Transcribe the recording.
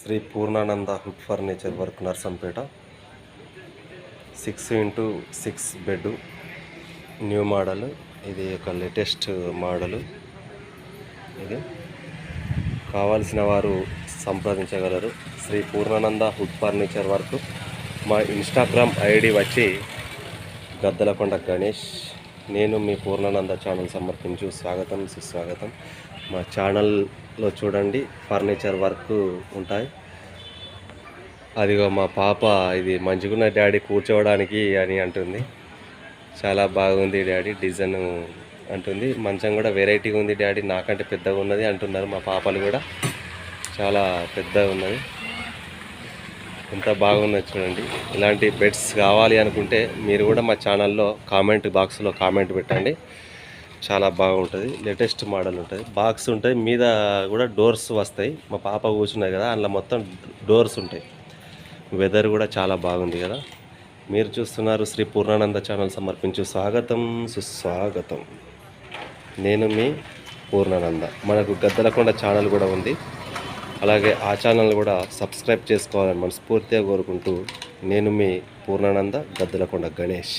Shri Purnananda wood furniture work Narsampet 6x6 bed new model. ఇది ఒక latest model. ఇది కావాల్సిన వారు సంప్రదించగలరు. Shri Purnananda wood furniture work. మా ఇన్స్టాగ్రామ్ ఐడి వచ్చి గద్దలకొండ గణేష్. నేను మీ పూర్ణానంద ఛానల్ సమర్పించు స్వాగతం సుస్వాగతం. మా ఛానల్లో చూడండి ఫర్నిచర్ వర్క్ ఉంటాయి. అదిగో మా పాప ఇది మంచిగున్న డాడీ కూర్చోవడానికి అని అంటుంది. చాలా బాగుంది డాడీ డిజైన్ అంటుంది. మంచం కూడా వెరైటీగా ఉంది డాడీ, నాకంటే పెద్దగా ఉన్నది అంటున్నారు మా పాపలు కూడా. చాలా పెద్దగా ఉన్నది, ఎంత బాగున్నది చూడండి. ఇలాంటి బెడ్స్ కావాలి అనుకుంటే మీరు కూడా మా ఛానల్లో కామెంట్ బాక్స్లో కామెంట్ పెట్టండి. చాలా బాగుంటుంది. లేటెస్ట్ మోడల్ ఉంటుంది. బాక్స్ ఉంటాయి, మీద కూడా డోర్స్ వస్తాయి. మా పాప కూర్చున్నాయి కదా, అందులో మొత్తం డోర్స్ ఉంటాయి. వెదర్ కూడా చాలా బాగుంది కదా. మీరు చూస్తున్నారు శ్రీ పూర్ణానంద ఛానల్ సమర్పించు స్వాగతం సుస్వాగతం. నేను మీ పూర్ణానంద. మనకు గద్దలకొండ ఛానల్ కూడా ఉంది, అలాగే ఆ ఛానల్ కూడా సబ్స్క్రైబ్ చేసుకోవాలని మనస్ఫూర్తిగా కోరుకుంటూ నేను మీ పూర్ణానంద గద్దలకొండ గణేష్.